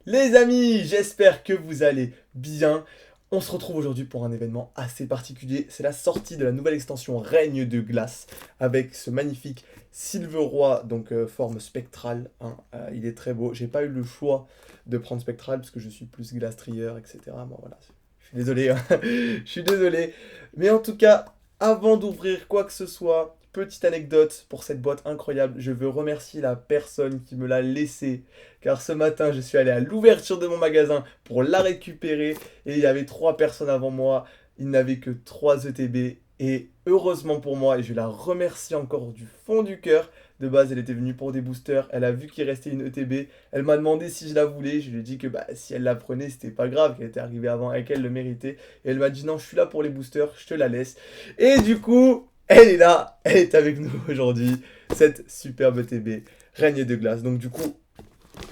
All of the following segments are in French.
Les amis, j'espère que vous allez bien. On se retrouve aujourd'hui pour un événement assez particulier. C'est la sortie de la nouvelle extension Règne de glace avec ce magnifique Silveroi, donc forme spectrale, hein. Il est très beau. J'ai pas eu le choix de prendre spectral parce que je suis plus glace trieur, etc. Bon voilà, je suis désolé, hein. Je suis désolé. Mais en tout cas, avant d'ouvrir quoi que ce soit, petite anecdote pour cette boîte incroyable. Je veux remercier la personne qui me l'a laissée. Car ce matin, je suis allé à l'ouverture de mon magasin pour la récupérer. Et il y avait 3 personnes avant moi. Il n'avait que 3 ETB. Et heureusement pour moi, et je la remercie encore du fond du cœur. De base, elle était venue pour des boosters. Elle a vu qu'il restait une ETB. Elle m'a demandé si je la voulais. Je lui ai dit que bah, si elle la prenait, c'était pas grave, qu'elle était arrivée avant et qu'elle le méritait. Et elle m'a dit non, je suis là pour les boosters, je te la laisse. Et du coup, elle est là. Elle est avec nous aujourd'hui. Cette superbe ETB. Règne de glace. Donc du coup,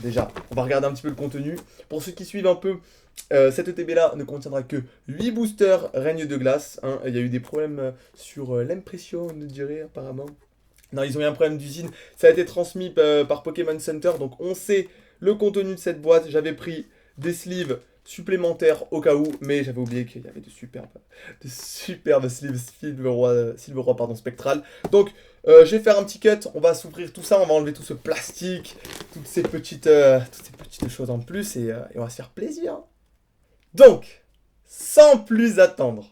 déjà, on va regarder un petit peu le contenu. Pour ceux qui suivent un peu, cette ETB-là ne contiendra que 8 boosters règne de glace, hein. Il y a eu des problèmes sur l'impression, on nous dirait apparemment. Non, ils ont eu un problème d'usine. Ça a été transmis par Pokémon Center, donc on sait le contenu de cette boîte. J'avais pris des sleeves supplémentaires au cas où, mais j'avais oublié qu'il y avait de superbes sleeves Silveroi pardon, spectral. Donc, je vais faire un petit cut. On va s'ouvrir tout ça, on va enlever tout ce plastique, toutes ces petites choses en plus, et on va se faire plaisir. Donc, sans plus attendre,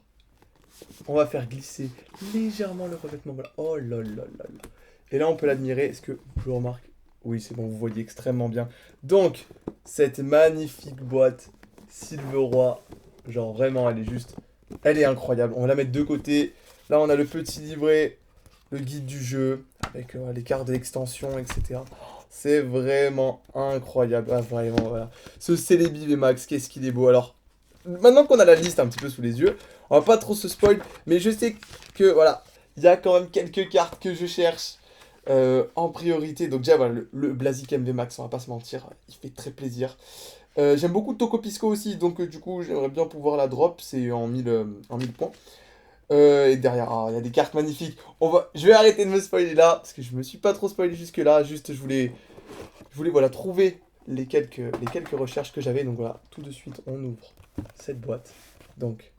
on va faire glisser légèrement le revêtement. Voilà. Oh là là là là. Et là, on peut l'admirer. Est-ce que je le remarque? Oui, c'est bon, vous voyez extrêmement bien. Donc, cette magnifique boîte Silveroi, genre vraiment, elle est juste... Elle est incroyable. On va la mettre de côté. Là, on a le petit livret, le guide du jeu, avec les cartes de l'extension, etc. C'est vraiment incroyable. Ah, vraiment, voilà. Ce Celebi VMAX, qu'est-ce qu'il est beau. Alors, maintenant qu'on a la liste un petit peu sous les yeux, on va pas trop se spoil, mais je sais que, voilà, il y a quand même quelques cartes que je cherche en priorité. Donc déjà, voilà, le Blaziken VMAX, on va pas se mentir, il fait très plaisir. J'aime beaucoup Tokopisco aussi, donc du coup, j'aimerais bien pouvoir la drop, c'est en 1000 points. Et derrière, il y a des cartes magnifiques. Je vais arrêter de me spoiler là, parce que je me suis pas trop spoilé jusque là. Juste, je voulais voilà, trouver les quelques recherches que j'avais. Donc voilà, tout de suite, on ouvre cette boîte. Donc,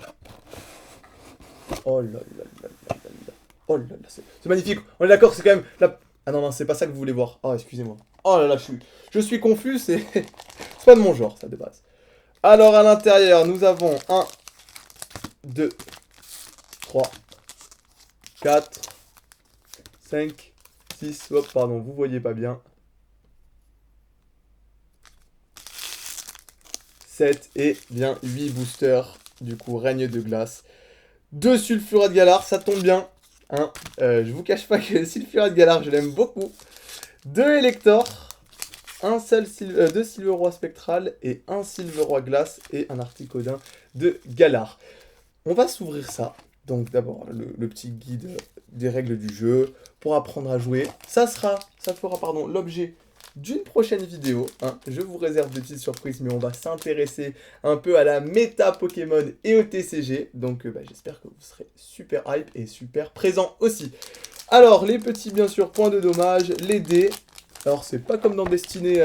oh là là là là là là. Oh là là, c'est magnifique. On est d'accord, c'est quand même la... Ah non, non, c'est pas ça que vous voulez voir. Oh, excusez-moi. Oh là là, je suis confus, c'est pas de mon genre, ça, de base. Alors, à l'intérieur, nous avons 1, 2, 3, 4, 5, 6, hop, pardon, vous voyez pas bien. 7 et bien 8 boosters, du coup, règne de glace. 2 sulfurats de galar, ça tombe bien. Hein. Je vous cache pas que le sulfurat de galar, je l'aime beaucoup. 2 Elector, 2 Silveroi spectral et 1 Silveroi glace et un Articodin de galar. On va s'ouvrir ça. Donc d'abord le petit guide des règles du jeu pour apprendre à jouer. Ça fera l'objet d'une prochaine vidéo, hein. Je vous réserve des petites surprises, mais on va s'intéresser un peu à la méta Pokémon et au TCG. Donc j'espère que vous serez super hype et super présent aussi. Alors les petits bien sûr points de dommage, les dés. Alors c'est pas comme dans Destinée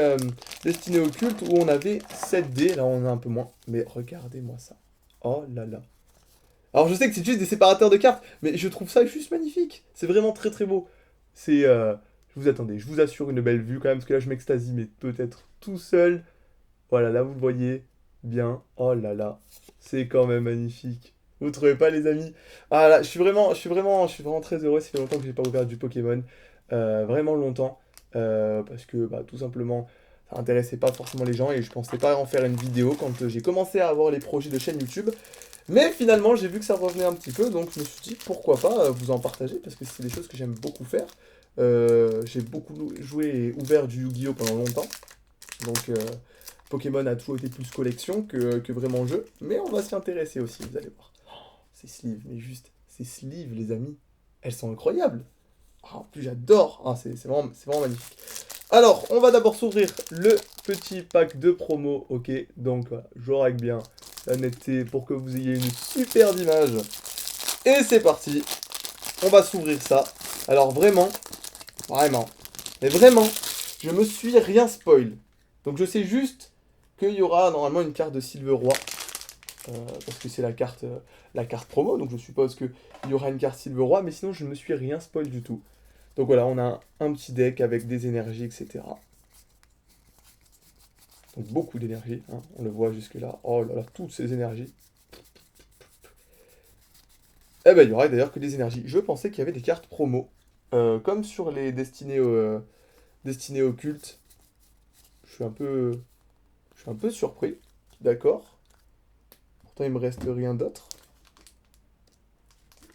Occulte où on avait 7 dés, là on a un peu moins. Mais regardez-moi ça. Oh là là. Alors je sais que c'est juste des séparateurs de cartes, mais je trouve ça juste magnifique. C'est vraiment très très beau. C'est... je vous assure une belle vue quand même, parce que là je m'extasie, mais peut-être tout seul. Voilà, là vous le voyez bien. Oh là là, c'est quand même magnifique. Vous trouvez pas les amis? Ah là, je suis vraiment très heureux. Ça fait longtemps que j'ai pas ouvert du Pokémon. Vraiment longtemps. Parce que tout simplement, ça intéressait pas forcément les gens et je pensais pas en faire une vidéo quand j'ai commencé à avoir les projets de chaîne YouTube. Mais finalement, j'ai vu que ça revenait un petit peu, donc je me suis dit pourquoi pas vous en partager, parce que c'est des choses que j'aime beaucoup faire. J'ai beaucoup joué et ouvert du Yu-Gi-Oh pendant longtemps, donc Pokémon a toujours été plus collection que vraiment jeu, mais on va s'y intéresser aussi, vous allez voir. Oh, ces sleeves, mais juste, ces sleeves, les amis, elles sont incroyables. Ah, en plus, j'adore, ah, c'est vraiment magnifique. Alors, on va d'abord s'ouvrir le petit pack de promo, ok, donc voilà, je règle bien la netteté pour que vous ayez une superbe image. Et c'est parti, on va s'ouvrir ça. Alors vraiment, mais vraiment, Je me suis rien spoil. Donc je sais juste qu'il y aura normalement une carte de Silver Roi. Parce que c'est la carte promo, donc je suppose qu'il y aura une carte Silver Roi, mais sinon je ne me suis rien spoil du tout. Donc voilà, on a un petit deck avec des énergies, etc. Donc beaucoup d'énergie, hein, on le voit jusque là. Oh là là, toutes ces énergies. Eh ben il y aura d'ailleurs que des énergies. Je pensais qu'il y avait des cartes promo, comme sur les destinées occultes. Je suis un peu surpris, d'accord. Pourtant il me reste rien d'autre.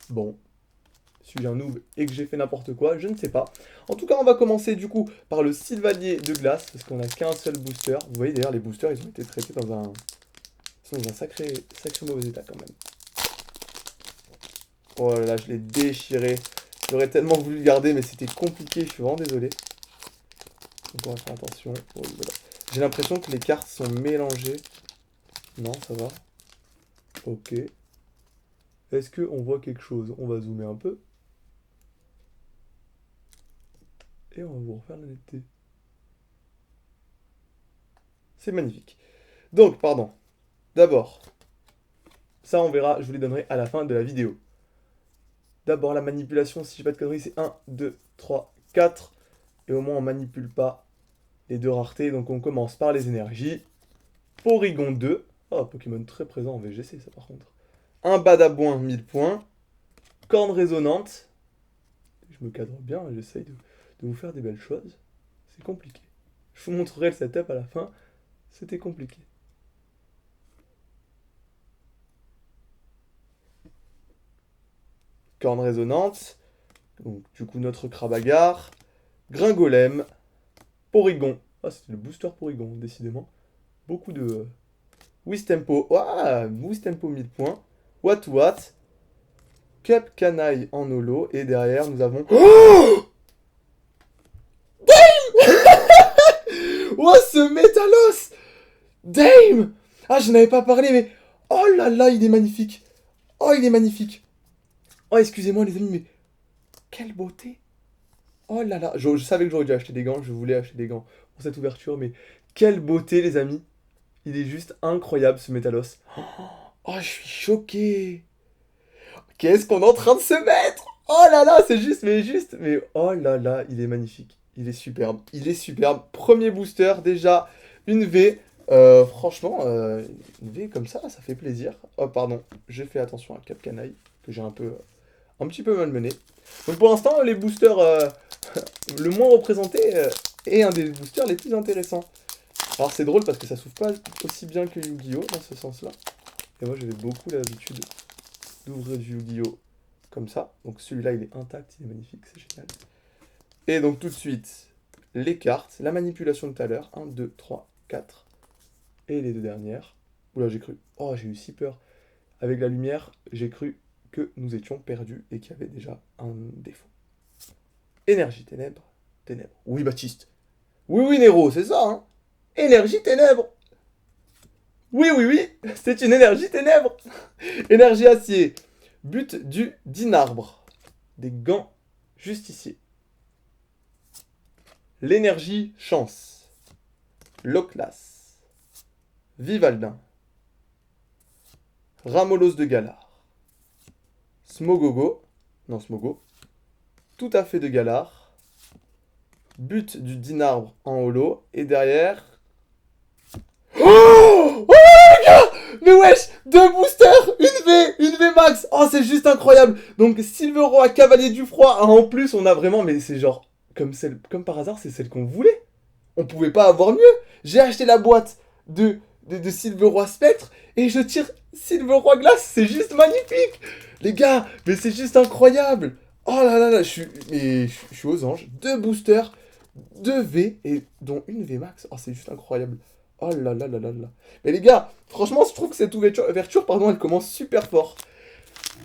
Bon, suis-je un noob et que j'ai fait n'importe quoi, je ne sais pas. En tout cas, on va commencer du coup par le Sylvanier de glace, parce qu'on n'a qu'un seul booster. Vous voyez d'ailleurs, les boosters, ils ont été traités dans un sacré mauvais état quand même. Oh là là, je l'ai déchiré. J'aurais tellement voulu le garder, mais c'était compliqué, je suis vraiment désolé. Donc on va faire attention. Oh, voilà. J'ai l'impression que les cartes sont mélangées. Non, ça va. Ok. Est-ce qu'on voit quelque chose? On va zoomer un peu. Et on va vous refaire la netteté. C'est magnifique. Donc, pardon. D'abord, ça on verra, je vous les donnerai à la fin de la vidéo. D'abord, la manipulation, si je pas de conneries, c'est 1, 2, 3, 4. Et au moins, on manipule pas les deux raretés. Donc, on commence par les énergies. Porygon 2. Oh, Pokémon très présent en VGC, ça par contre. Un Badabouin, 1000 points. Corne résonante. Je me cadre bien, j'essaye de vous faire des belles choses. C'est compliqué. Je vous montrerai le setup à la fin. C'était compliqué. Corne résonante. Donc, du coup, notre Krabagar. Gringolem. Porygon. Ah, c'était le booster Porygon, décidément. Beaucoup de... Wistempo. Ah, Wistempo 1000 points. What. Cup Canaille en holo. Et derrière, nous avons... Oh, oh ce Métalos! Dame! Ah, je n'avais pas parlé, mais... Oh là là, il est magnifique. Oh, il est magnifique. Oh, excusez-moi, les amis, mais... Quelle beauté! Oh là là, je savais que j'aurais dû acheter des gants, je voulais acheter des gants pour cette ouverture, mais... Quelle beauté, les amis! Il est juste incroyable, ce Métalos. Oh, je suis choqué! Qu'est-ce qu'on est en train de se mettre? Oh là là, c'est juste, mais oh là là, il est magnifique. Il est superbe, il est superbe. Premier booster, déjà, une V. Franchement, une V comme ça fait plaisir. Oh, pardon, j'ai fait attention à Cap Canaille, que j'ai un petit peu malmené. Donc pour l'instant, les boosters le moins représenté est un des boosters les plus intéressants. Alors c'est drôle parce que ça s'ouvre pas aussi bien que Yu-Gi-Oh dans ce sens-là. Et moi j'avais beaucoup l'habitude d'ouvrir du Yu-Gi-Oh comme ça. Donc celui-là il est intact, il est magnifique, c'est génial. Et donc tout de suite, les cartes, la manipulation de tout à l'heure. 1, 2, 3, 4. Et les deux dernières. Oula, j'ai cru. Oh, j'ai eu si peur. Avec la lumière, j'ai cru que nous étions perdus et qu'il y avait déjà un défaut. Énergie, ténèbres. Ténèbres. Oui, Baptiste. Oui, Nero, c'est ça, hein. Énergie, ténèbres. Oui, c'est une énergie ténèbres. Énergie acier. But du Dinarbre. Des gants justiciers. L'énergie chance. Loclas. Vivaldin. Ramolos de Galar. Smogogo. Non, Smogo. Tout à fait de Galar. But du Dinarbre en holo. Et derrière... Oh, oh les gars! Mais wesh! Deux boosters! Une V max! Oh, c'est juste incroyable! Donc, Silver Roi, Cavalier du Froid. Ah, en plus, on a vraiment... Mais c'est genre... Comme par hasard, c'est celle qu'on voulait. On pouvait pas avoir mieux. J'ai acheté la boîte de Silver Roi Spectre et je tire Silver Roi Glace. C'est juste magnifique! Les gars, mais c'est juste incroyable! Oh là là là, je suis aux anges. Deux boosters, deux V, et dont une V max. Oh, c'est juste incroyable. Oh là là là là là. Mais les gars, franchement, je trouve que cette ouverture, pardon, elle commence super fort.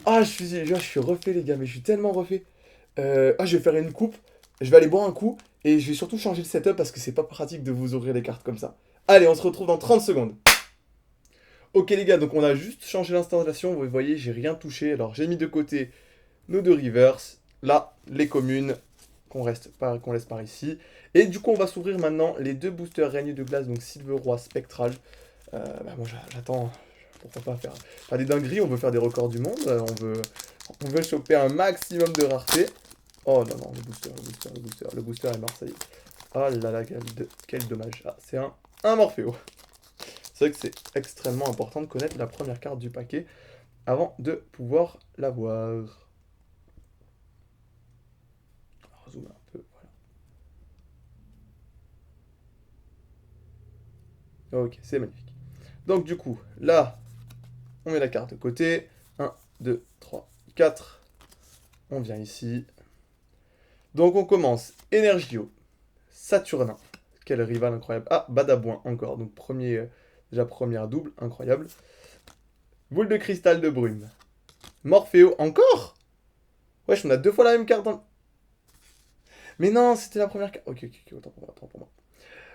Ah, je suis refait, les gars, mais je suis tellement refait. Je vais faire une coupe. Je vais aller boire un coup. Et je vais surtout changer le setup parce que c'est pas pratique de vous ouvrir les cartes comme ça. Allez, on se retrouve dans 30 secondes. Ok les gars, donc on a juste changé l'installation. Vous voyez, j'ai rien touché. Alors j'ai mis de côté nos deux reverse. Là, les communes. qu'on laisse par ici. Et du coup, on va s'ouvrir maintenant les deux boosters règne de glace, donc Silver Roi Spectral. Moi, j'attends, pourquoi pas faire des dingueries, on veut faire des records du monde, on veut choper un maximum de rareté. Oh non, non, le booster est marseillais. Oh là là, quel dommage. Ah, c'est un Morpheo. C'est vrai que c'est extrêmement important de connaître la première carte du paquet avant de pouvoir l'avoir. On va zoomer un peu, voilà. Ok, c'est magnifique. Donc du coup, là, on met la carte de côté. 1, 2, 3, 4. On vient ici. Donc on commence. Energio. Saturnin. Quel rival incroyable. Ah, Badabouin encore. Donc déjà première double, incroyable. Boule de cristal de brume. Morpheo, encore. Wesh, on a deux fois la même carte dans... Mais non, c'était la première carte. Ok, autant pour moi.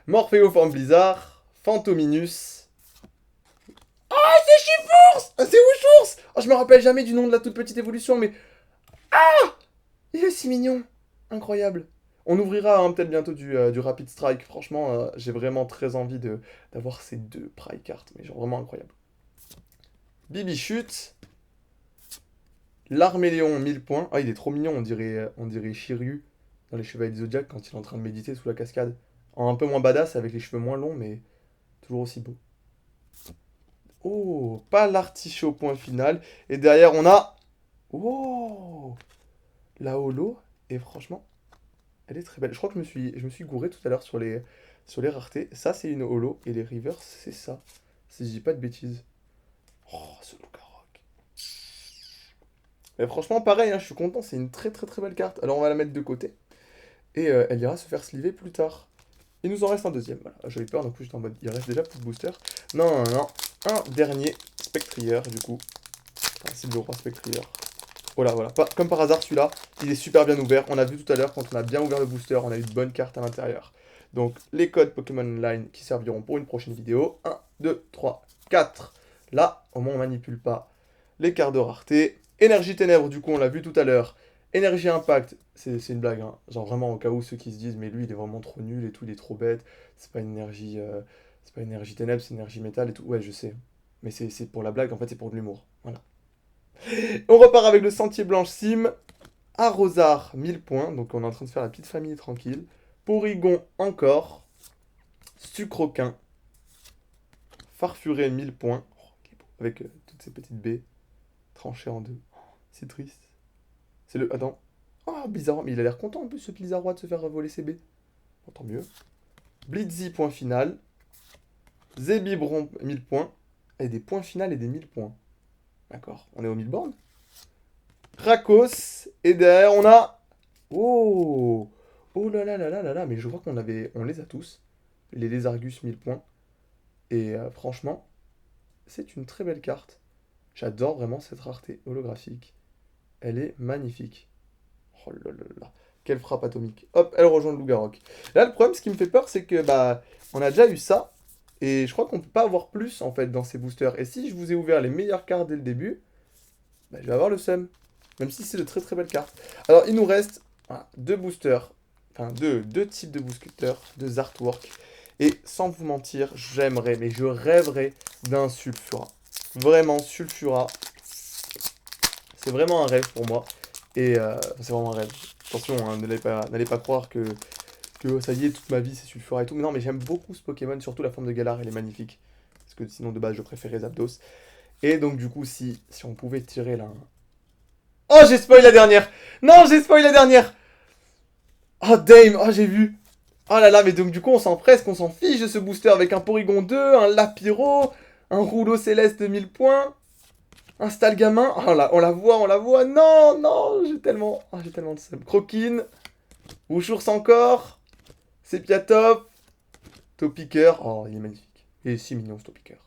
Morpheo forme blizzard. Fantominus. Ah, c'est Chifours. Ah, c'est Wouchours. Oh, je me rappelle jamais du nom de la toute petite évolution, mais... Il est si mignon. Incroyable. On ouvrira peut-être bientôt du Rapid Strike. Franchement, j'ai vraiment très envie d'avoir ces deux Pry cartes. Mais genre vraiment incroyable. Bibichute. L'Arméléon, 1000 points. Ah, il est trop mignon, on dirait Shiryu dans les Chevaliers du Zodiac quand il est en train de méditer sous la cascade. Un peu moins badass, avec les cheveux moins longs, mais toujours aussi beau. Oh, pas l'artichaut point final. Et derrière, on a... Oh, la holo. Et franchement, elle est très belle. Je crois que je me suis gouré tout à l'heure sur les raretés. Ça, c'est une holo. Et les rivers, c'est ça. Si je dis pas de bêtises. Oh, ce Lucaroc. Mais franchement, pareil, hein, je suis content. C'est une très très très belle carte. Alors, on va la mettre de côté. Et elle ira se faire sliver plus tard. Il nous en reste un deuxième. Voilà, j'avais peur, donc j'étais en mode, il reste déjà plus de booster. Non, non, non. Un dernier Spectrier, du coup. Enfin, c'est le roi Spectrier. Voilà, voilà. Comme par hasard, celui-là, il est super bien ouvert. On a vu tout à l'heure, quand on a bien ouvert le booster, on a eu de bonnes cartes à l'intérieur. Donc, les codes Pokémon Online qui serviront pour une prochaine vidéo. 1, 2, 3, 4. Là, au moins, on manipule pas les cartes de rareté. Énergie Ténèbres, du coup, on l'a vu tout à l'heure. Énergie Impact, c'est une blague, hein. Genre vraiment au cas où ceux qui se disent mais lui il est vraiment trop nul et tout, il est trop bête, c'est pas une énergie ténèbres, c'est une énergie métal et tout. Ouais, je sais. Mais c'est pour la blague, en fait c'est pour de l'humour. Voilà. On repart avec le Sentier Blanche Sim, Arrosard 1000 points, donc on est en train de faire la petite famille tranquille. Porygon encore, Sucroquin, Farfuré 1000 points, avec toutes ces petites baies tranchées en deux. C'est triste. C'est le... Attends. Ah, bizarre, mais il a l'air content en plus ce Blizzard de se faire voler ses baies. Bon, tant mieux. Blitzy, point final. Zébibron, 1000 points. Et des points finaux et des 1000 points. D'accord, on est au 1000 bornes. Krakos. Et derrière, on a... Oh. Oh là là là là là là. Mais je crois on les a tous. Les Lézargus, 1000 points. Et franchement, c'est une très belle carte. J'adore vraiment cette rareté holographique. Elle est magnifique. Oh là là là. Quelle frappe atomique. Hop, elle rejoint le Loup-Garok. Là, le problème, ce qui me fait peur, c'est que on a déjà eu ça. Et je crois qu'on peut pas avoir plus en fait dans ces boosters. Et si je vous ai ouvert les meilleures cartes dès le début, je vais avoir le seum. Même si c'est de très très belles cartes. Alors, il nous reste deux boosters. Enfin, deux types de boosters, deux artworks. Et sans vous mentir, j'aimerais, mais je rêverais d'un Sulfura. Vraiment, Sulfura. C'est vraiment un rêve pour moi. Et c'est vraiment un rêve. Attention, hein, n'allez pas croire que ça y est, toute ma vie c'est Sulfura et tout. Mais non, mais j'aime beaucoup ce Pokémon, surtout la forme de Galar, elle est magnifique. Parce que sinon, de base, je préférais Zapdos. Et donc, du coup, si on pouvait tirer là. Oh, j'ai spoil la dernière! Non, j'ai spoil la dernière! Oh, Dame! Oh, j'ai vu! Oh là là, mais donc, du coup, on s'en presque, on s'en fiche de ce booster avec un Porygon 2, un Lapiro, un Rouleau Céleste de 1000 points. Un Stalgamin. Oh là, on la voit, on la voit. Non, non, j'ai tellement de seum. Croquine. Wouchours encore. Sepiatop. Topiqueur. Oh, il est magnifique. Il est si mignon ce Topiqueur.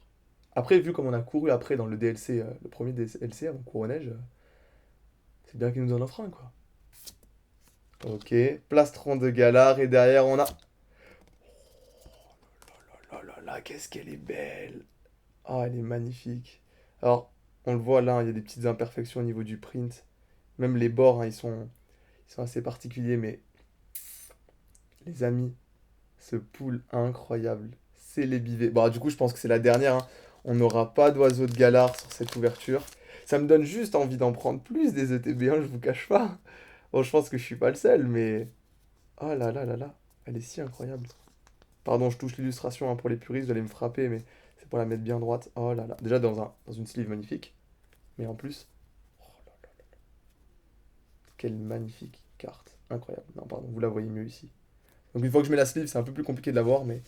Après, vu comme on a couru après dans le DLC, le premier DLC avant Couronnage, c'est bien qu'il nous en offre un, quoi. Ok. Plastron de Galar. Et derrière, on a... Oh là là là là, qu'est-ce qu'elle est belle. Ah, elle est magnifique. Alors, on le voit là, il y a des petites imperfections au niveau du print. Même les bords, hein, ils sont assez particuliers, mais Les amis, ce pool incroyable. C'est les bivets. Bon, du coup, je pense que c'est la dernière, hein. On n'aura pas d'oiseau de galard sur cette ouverture. Ça me donne juste envie d'en prendre plus des ETB1, je vous cache pas. Bon, je pense que je suis pas le seul, mais... Oh là là là là, elle est si incroyable. Pardon, je touche l'illustration hein, pour les puristes, vous allez me frapper, mais c'est pour la mettre bien droite. Oh là là, déjà dans une sleeve magnifique, mais en plus... Oh là là là, quelle magnifique carte. Incroyable. Non, pardon, vous la voyez mieux ici. Donc une fois que je mets la sleeve, c'est un peu plus compliqué de la voir, mais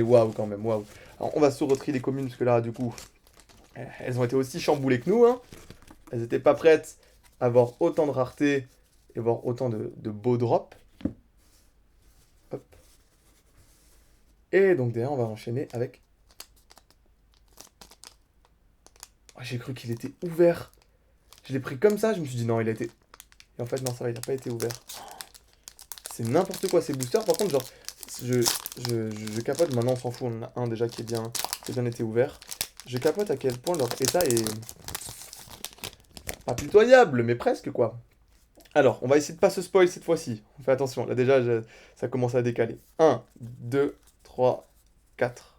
waouh quand même, waouh. Alors on va se retirer les communes, parce que là, du coup, elles ont été aussi chamboulées que nous, hein. Elles n'étaient pas prêtes à avoir autant de rareté et avoir autant de beaux drops. Hop. Et donc derrière, on va enchaîner avec... Oh, j'ai cru qu'il était ouvert. Je l'ai pris comme ça, je me suis dit non, il a été... Et en fait, non, ça va, il n'a pas été ouvert. C'est n'importe quoi ces boosters. Par contre, genre, je capote. Maintenant, on s'en fout. On en a un déjà qui a bien été ouvert. Je capote à quel point leur état est impitoyable, mais presque quoi. Alors, on va essayer de pas se spoil cette fois-ci. On fait attention. Là, déjà, ça commence à décaler. 1, 2, 3, 4.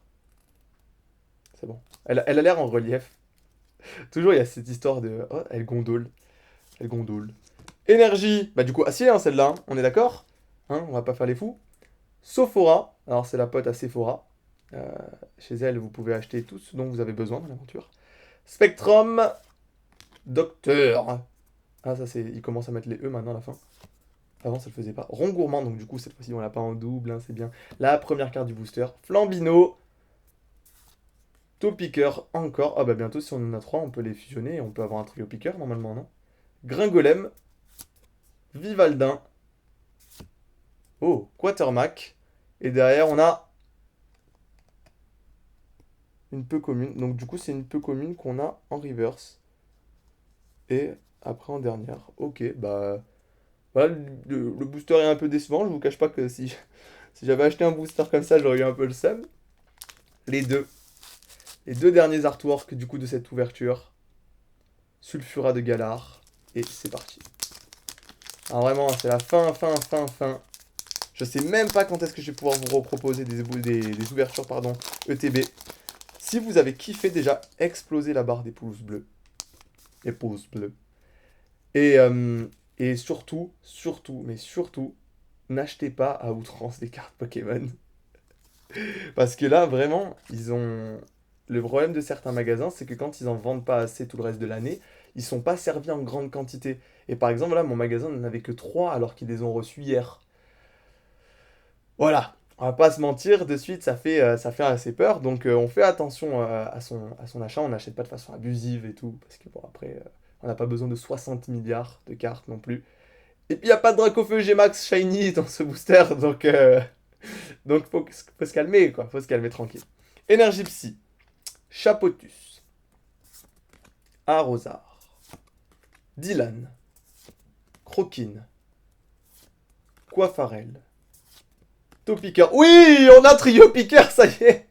C'est bon. Elle a l'air en relief. Toujours, il y a cette histoire de... Oh, elle gondole. Elle gondole. Énergie. Bah, du coup, acier, hein, celle-là. Hein. On est d'accord hein, on va pas faire les fous. Sophora. Alors, c'est la pote à Sephora. Chez elle, vous pouvez acheter tout ce dont vous avez besoin dans l'aventure. Spectrum. Docteur. Ah, ça, c'est... Il commence à mettre les E maintenant à la fin. Avant, ça le faisait pas. Rond gourmand, donc du coup, cette fois-ci, on l'a pas en double, hein, c'est bien. La première carte du booster. Flambino. Taupiqueur, encore. Ah bah bientôt, si on en a 3, on peut les fusionner et on peut avoir un trio piqueur, normalement, non? Gringolem. Vivaldin. Oh, Quatermack. Et derrière, on a une peu commune. Donc du coup, c'est une peu commune qu'on a en reverse. Et après en dernière. Ok, bah... Voilà, le booster est un peu décevant. Je vous cache pas que si j'avais acheté un booster comme ça, j'aurais eu un peu le seum. Les deux. Les deux derniers artworks du coup de cette ouverture. Sulfura de Galar. Et c'est parti. Alors vraiment, c'est la fin. Je sais même pas quand est-ce que je vais pouvoir vous reproposer des ouvertures pardon, ETB. Si vous avez kiffé déjà, explosez la barre des pouces bleus. Les pouces bleus. Et surtout, n'achetez pas à outrance des cartes Pokémon. Parce que là, vraiment, ils ont... Le problème de certains magasins, c'est que quand ils en vendent pas assez tout le reste de l'année, ils sont pas servis en grande quantité. Et par exemple, là, mon magasin n'en avait que 3 alors qu'ils les ont reçus hier. Voilà, on va pas se mentir, de suite, ça fait assez peur. Donc on fait attention à son achat, on n'achète pas de façon abusive et tout. Parce que bon, après, on n'a pas besoin de 60 milliards de cartes non plus. Et puis il n'y a pas de Dracofeu G-Max Shiny dans ce booster, donc faut se calmer, quoi. Faut se calmer tranquille. Énergie Psy. Chapotus, Arrosard, Dylan, Croquine, Coiffarel, Taupiqueur. Oui, on a un trio piqueur, ça y est.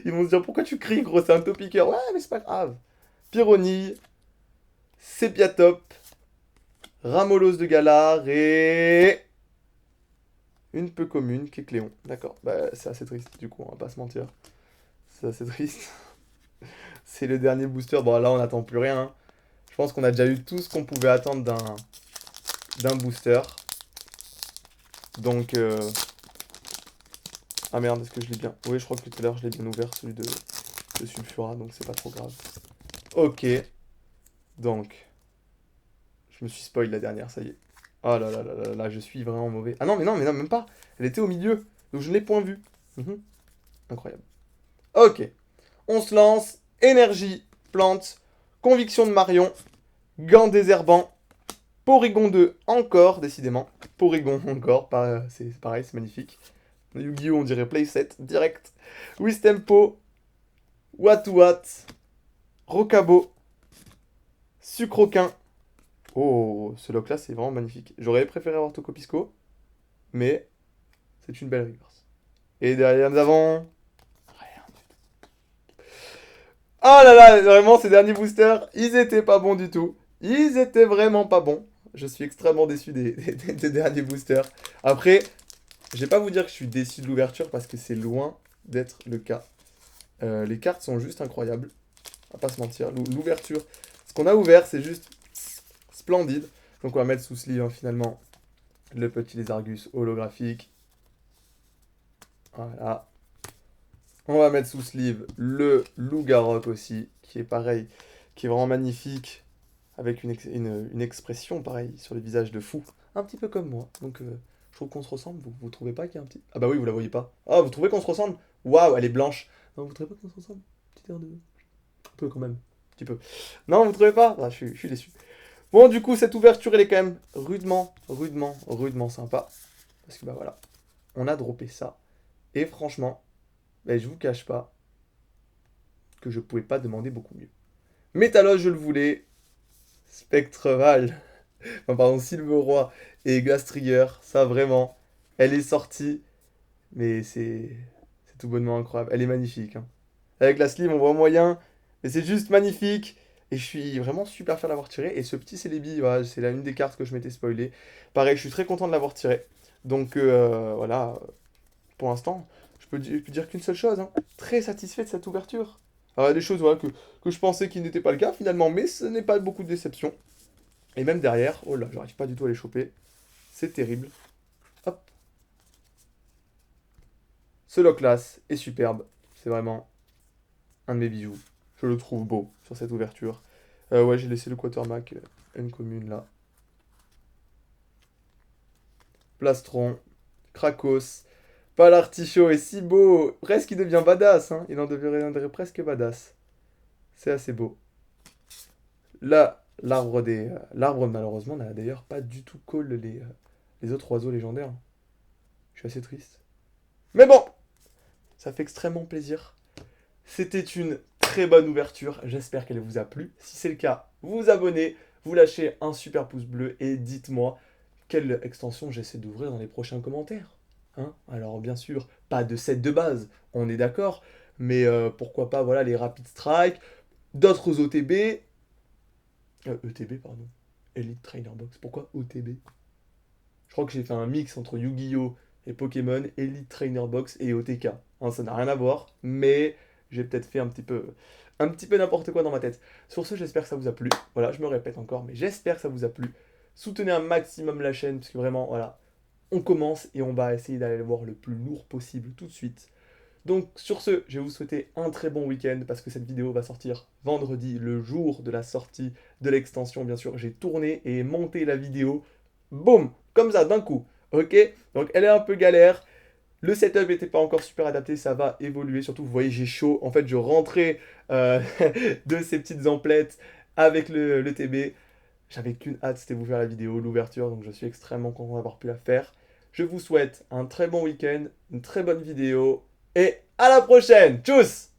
Ils vont se dire pourquoi tu cries, gros, c'est un Taupiqueur. Ouais, mais c'est pas grave. Pyronille, Sépiatop, Ramolos de Galar et une peu commune, Kécléon. D'accord, bah c'est assez triste du coup, on va pas se mentir. C'est assez triste. C'est le dernier booster. Bon, là, on n'attend plus rien. Hein. Je pense qu'on a déjà eu tout ce qu'on pouvait attendre d'un booster. Donc... Ah merde, est-ce que je l'ai bien... Oui, je crois que tout à l'heure, je l'ai bien ouvert, celui de Sulfura, donc c'est pas trop grave. Ok. Donc... Je me suis spoil la dernière, ça y est. Oh là là là là là, je suis vraiment mauvais. Ah non, mais non, même pas. Elle était au milieu, donc je ne l'ai point vue. Incroyable. Ok. On se lance. Énergie, plante, conviction de Marion, gant désherbant, Porygon 2 encore, décidément. Porygon encore, c'est pareil, c'est magnifique. Yu-Gi-Oh! On dirait playset, direct. Wistempo, Wat, Rocabo, Sucroquin. Oh, ce lock là, c'est vraiment magnifique. J'aurais préféré avoir Tocopisco, mais c'est une belle reverse. Et derrière, nous avons... Oh là là, vraiment, ces derniers boosters, ils étaient pas bons du tout. Ils étaient vraiment pas bons. Je suis extrêmement déçu des derniers boosters. Après, Je vais pas vous dire que je suis déçu de l'ouverture parce que c'est loin d'être le cas. Les cartes sont juste incroyables. On va pas se mentir. L'ouverture, ce qu'on a ouvert, c'est juste splendide. Donc on va mettre sous sleeve hein, finalement le petit Lézargus holographique. Voilà. On va mettre sous sleeve le Loup-Garok aussi, qui est pareil, qui est vraiment magnifique, avec une expression pareil sur le visage de fou, un petit peu comme moi. Donc je trouve qu'on se ressemble, vous trouvez pas qu'il y a un petit... Ah bah oui, vous la voyez pas. Ah, vous trouvez qu'on se ressemble? Waouh, elle est blanche. Non, vous trouvez pas qu'on se ressemble? Petit air de... Un peu quand même, un petit peu. Non, vous trouvez pas? Ah, je suis déçu. Bon, du coup, cette ouverture, elle est quand même rudement sympa. Parce que bah voilà, on a droppé ça. Et franchement, bah, je vous cache pas que je pouvais pas demander beaucoup mieux. Métalos, je le voulais. Spectreval, enfin, pardon, Silveroi et Glastrier, ça vraiment, elle est sortie, mais c'est tout bonnement incroyable. Elle est magnifique, hein. Avec la sleeve, on voit moyen, mais c'est juste magnifique. Et je suis vraiment super fier de l'avoir tiré. Et ce petit Celebi, voilà, c'est une des cartes que je m'étais spoilé. Pareil, je suis très content de l'avoir tiré. Donc voilà, pour l'instant, je peux dire qu'une seule chose, hein. Très satisfait de cette ouverture. Alors, il y a des choses voilà, que je pensais qui n'étaient pas le cas finalement, mais ce n'est pas beaucoup de déception. Et même derrière, oh là, j'arrive pas du tout à les choper. C'est terrible. Hop. Ce lock-là est superbe. C'est vraiment un de mes bijoux. Je le trouve beau sur cette ouverture. Ouais, j'ai laissé le Quatermac commune là. Plastron, Krakos, Palartichaut est si beau. Presque il devient badass, hein. Il en deviendrait presque badass. C'est assez beau. Là, l'arbre malheureusement n'a d'ailleurs pas du tout call les autres oiseaux légendaires. Je suis assez triste. Mais bon, ça fait extrêmement plaisir. C'était une très bonne ouverture. J'espère qu'elle vous a plu. Si c'est le cas, vous vous abonnez, vous lâchez un super pouce bleu et dites-moi quelle extension j'essaie d'ouvrir dans les prochains commentaires. Hein, alors bien sûr, pas de set de base, on est d'accord, mais pourquoi pas voilà les Rapid Strike, d'autres OTB, ETB pardon, Elite Trainer Box. Pourquoi OTB? Je crois que j'ai fait un mix entre Yu-Gi-Oh! Et Pokémon, Elite Trainer Box et OTK. Hein, ça n'a rien à voir, mais j'ai peut-être fait un petit peu n'importe quoi dans ma tête. Sur ce, j'espère que ça vous a plu. Voilà, je me répète encore, mais j'espère que ça vous a plu. Soutenez un maximum la chaîne, parce que vraiment, voilà, on commence et on va essayer d'aller le voir le plus lourd possible tout de suite. Donc sur ce, je vais vous souhaiter un très bon week-end parce que cette vidéo va sortir vendredi, le jour de la sortie de l'extension. Bien sûr, j'ai tourné et monté la vidéo, boum, comme ça, d'un coup. Ok? Donc elle est un peu galère. Le setup n'était pas encore super adapté, ça va évoluer. Surtout, vous voyez, j'ai chaud. En fait, je rentrais euh, de ces petites emplettes avec le TB. J'avais qu'une hâte, c'était vous faire la vidéo, l'ouverture. Donc je suis extrêmement content d'avoir pu la faire. Je vous souhaite un très bon week-end, une très bonne vidéo et à la prochaine. Tchuss!